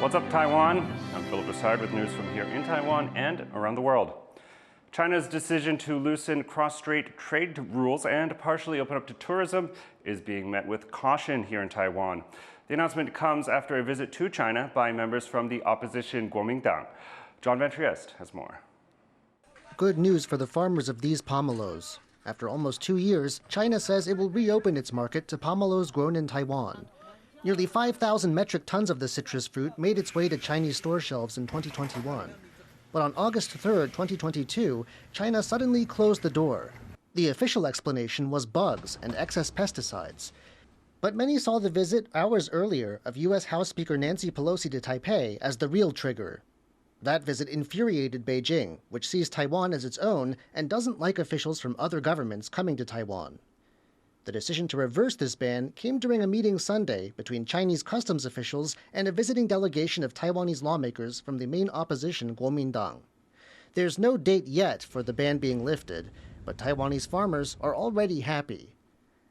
What's up, Taiwan? I'm Brossard with news from here in Taiwan and around the world. China's decision to loosen cross-strait trade rules and partially open up to tourism is being met with caution here in Taiwan. The announcement comes after a visit to China by members from the opposition Kuomintang. John Van Trieste has more. Good news for the farmers of these pomelos. After almost 2 years, China says it will reopen its market to pomelos grown in Taiwan. Nearly 5,000 metric tons of the citrus fruit made its way to Chinese store shelves in 2021. But on August 3, 2022, China suddenly closed the door. The official explanation was bugs and excess pesticides. But many saw the visit hours earlier of U.S. House Speaker Nancy Pelosi to Taipei as the real trigger. That visit infuriated Beijing, which sees Taiwan as its own and doesn't like officials from other governments coming to Taiwan. The decision to reverse this ban came during a meeting Sunday between Chinese customs officials and a visiting delegation of Taiwanese lawmakers from the main opposition Kuomintang. There's no date yet for the ban being lifted, but Taiwanese farmers are already happy.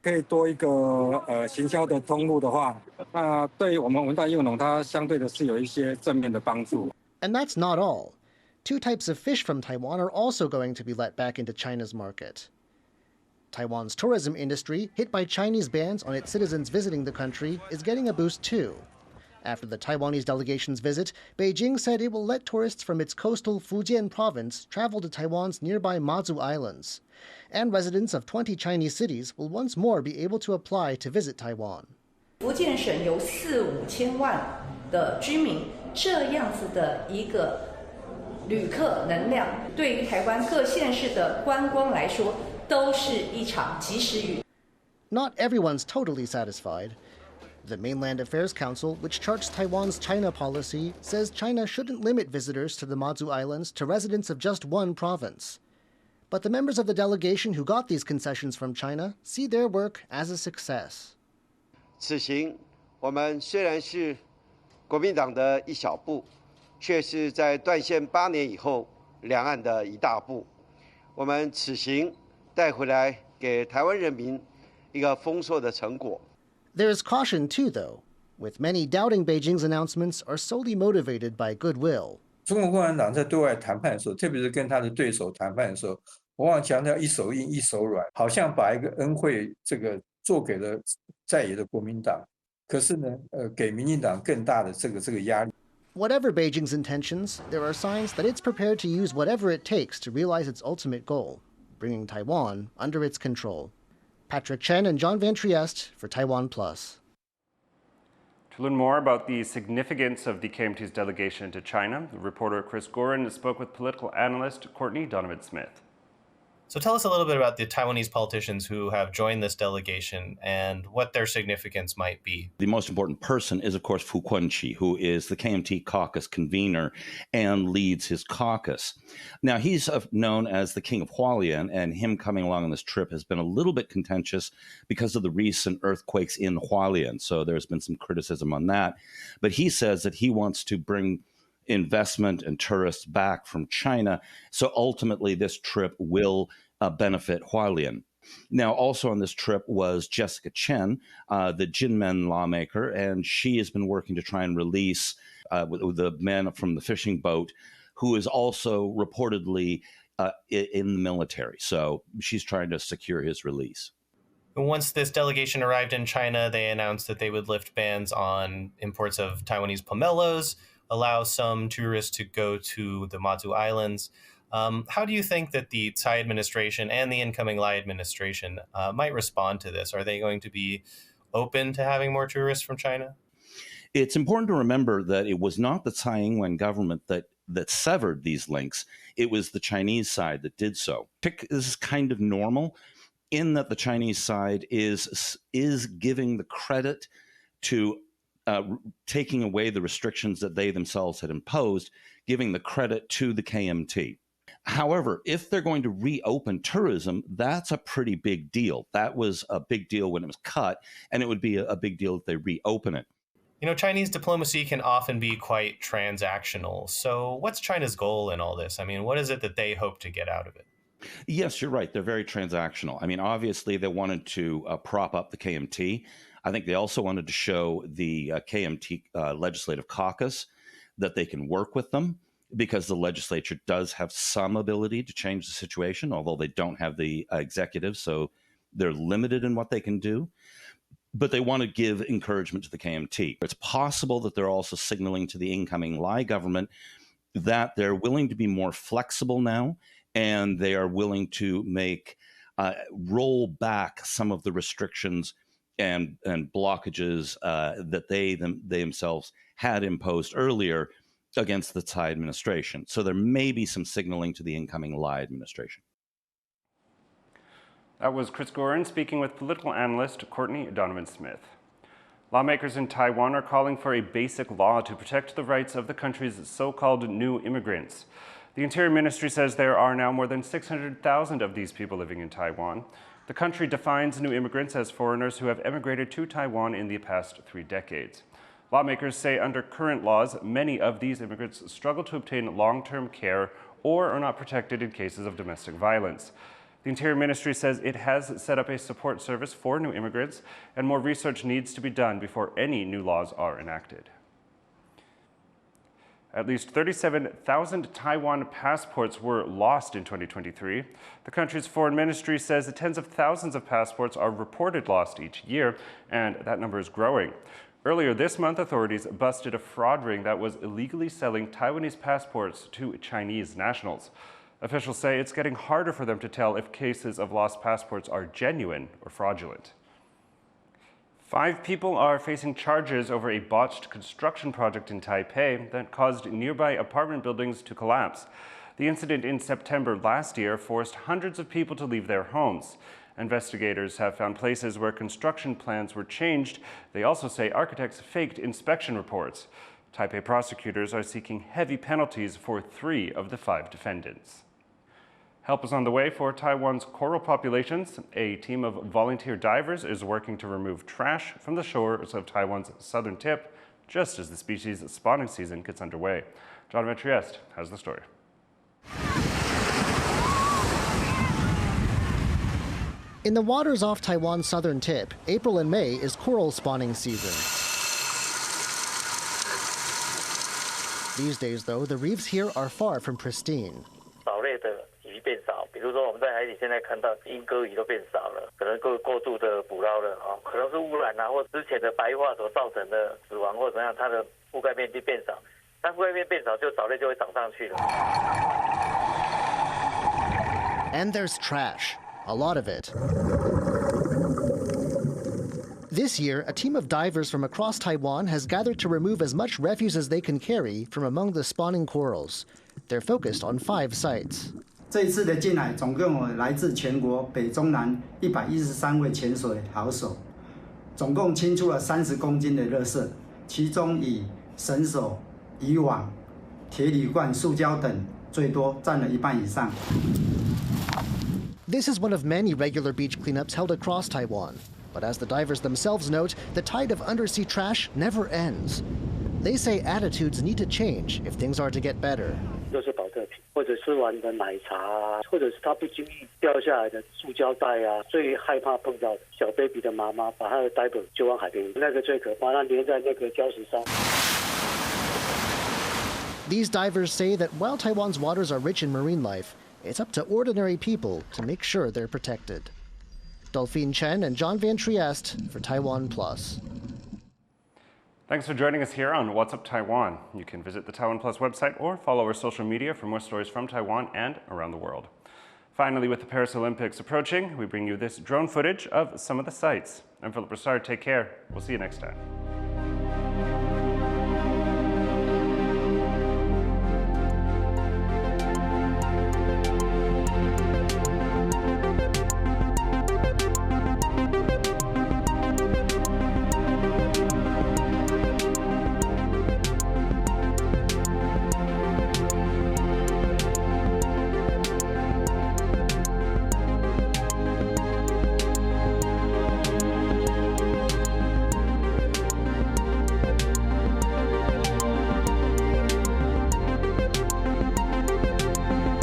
可以多一个行销的通路的话，那对我们文旦柚农它相对的是有一些正面的帮助。 And that's not all. 2 types of fish from Taiwan are also going to be let back into China's market. Taiwan's tourism industry, hit by Chinese bans on its citizens visiting the country, is getting a boost too. After the Taiwanese delegation's visit, Beijing said it will let tourists from its coastal Fujian province travel to Taiwan's nearby Mazu Islands. And residents of 20 Chinese cities will once more be able to apply to visit Taiwan. 福建省有4-5千万的居民，这样子的一个旅客能量，对于台湾各县市的观光来说，都是一场及时雨。 Not everyone's totally satisfied. The Mainland Affairs Council, which charts Taiwan's China policy, says China shouldn't limit visitors to the Mazu Islands to residents of just one province. But the members of the delegation who got these concessions from China see their work as a success. 此行我们虽然是国民党的一小步，却是在断线8年以后两岸的一大步。我们此行带回来给台湾人民一个丰硕的成果。 There's caution too, though, with many doubting Beijing's announcements are solely motivated by goodwill. 中国共产党在对外谈判的时候，特别是跟他的对手谈判的时候，往往强调一手硬一手软，好像把一个恩惠做给了在野的国民党，可是呢，给民进党更大的这个压力。 Whatever Beijing's intentions, there are signs that it's prepared to use whatever it takes to realize its ultimate goal, bringing Taiwan under its control. Patrick Chen and John Van Trieste for TaiwanPlus. To learn more about the significance of the KMT's delegation to China, reporter Chris Gorin spoke with political analyst Courtney Donovan-Smith. So tell us a little bit about the Taiwanese politicians who have joined this delegation and what their significance might be. The most important person is, of course, Fu Quanqi, who is the KMT caucus convener and leads his caucus. Now, he's known as the King of Hualien, and him coming along on this trip has been a little bit contentious because of the recent earthquakes in Hualien. So there's been some criticism on that. But he says that he wants to bring investment and tourists back from China. So ultimately, this trip will benefit Hualien. Now, also on this trip was Jessica Chen, the Jinmen lawmaker, and she has been working to try and release with the man from the fishing boat, who is also reportedly in the military. So she's trying to secure his release. Once this delegation arrived in China, they announced that they would lift bans on imports of Taiwanese pomelos, allow some tourists to go to the Mazu Islands. How do you think that the Tsai administration and the incoming Lai administration might respond to this? Are they going to be open to having more tourists from China? It's important to remember that it was not the Tsai Ing-wen government that severed these links. It was the Chinese side that did so. This is kind of normal in that the Chinese side is giving the credit to taking away the restrictions that they themselves had imposed, giving the credit to the KMT. However, if they're going to reopen tourism, that's a pretty big deal. That was a big deal when it was cut, and it would be a big deal if they reopen it. You know, Chinese diplomacy can often be quite transactional. So what's China's goal in all this? I mean, what is it that they hope to get out of it? Yes, you're right. They're very transactional. I mean, obviously, they wanted to prop up the KMT. I think they also wanted to show the KMT Legislative Caucus that they can work with them, because the legislature does have some ability to change the situation, although they don't have the executive, so they're limited in what they can do. But they want to give encouragement to the KMT. It's possible that they're also signaling to the incoming Lai government that they're willing to be more flexible now, and they are willing to roll back some of the restrictions and blockages that they themselves had imposed earlier against the Tsai administration. So there may be some signaling to the incoming Lai administration. That was Chris Gorin speaking with political analyst Courtney Donovan-Smith. Lawmakers in Taiwan are calling for a basic law to protect the rights of the country's so-called new immigrants. The Interior Ministry says there are now more than 600,000 of these people living in Taiwan. The country defines new immigrants as foreigners who have emigrated to Taiwan in the past 3 decades. Lawmakers say under current laws, many of these immigrants struggle to obtain long-term care or are not protected in cases of domestic violence. The Interior Ministry says it has set up a support service for new immigrants, and more research needs to be done before any new laws are enacted. At least 37,000 Taiwan passports were lost in 2023. The country's foreign ministry says that tens of thousands of passports are reported lost each year, and that number is growing. Earlier this month, authorities busted a fraud ring that was illegally selling Taiwanese passports to Chinese nationals. Officials say it's getting harder for them to tell if cases of lost passports are genuine or fraudulent. 5 people are facing charges over a botched construction project in Taipei that caused nearby apartment buildings to collapse. The incident in September last year forced hundreds of people to leave their homes. Investigators have found places where construction plans were changed. They also say architects faked inspection reports. Taipei prosecutors are seeking heavy penalties for 3 of the 5 defendants. Help is on the way for Taiwan's coral populations. A team of volunteer divers is working to remove trash from the shores of Taiwan's southern tip, just as the species' spawning season gets underway. Jonathan Trieste has the story. In the waters off Taiwan's southern tip, April and May is coral spawning season. These days, though, the reefs here are far from pristine. And there's trash. A lot of it. This year, a team of divers from across Taiwan has gathered to remove as much refuse as they can carry from among the spawning corals. They're focused on 5 sites. 这一次的进来，总共有来自全国北中南113位潜水好手，总共清出了30公斤的垃圾，其中以绳索、渔网、铁铝罐、塑胶等最多占了1半以上。 This is one of many regular beach cleanups held across Taiwan. But as the divers themselves note, the tide of undersea trash never ends. They say attitudes need to change if things are to get better. 都是保特瓶，或者吃完的奶茶啊，或者是他不经意掉下来的塑胶袋啊，最害怕碰到小 baby 的妈妈把她的 diaper 就往海边，那个最可怕，它粘在那个礁石上。 These divers say that while Taiwan's waters are rich in marine life, it's up to ordinary people to make sure they're protected. Delphine Chen and John Van Trieste for TaiwanPlus. Thanks for joining us here on What's Up Taiwan. You can visit the TaiwanPlus website or follow our social media for more stories from Taiwan and around the world. Finally, with the Paris Olympics approaching, we bring you this drone footage of some of the sights. I'm Philip Brossard. Take care. We'll see you next time.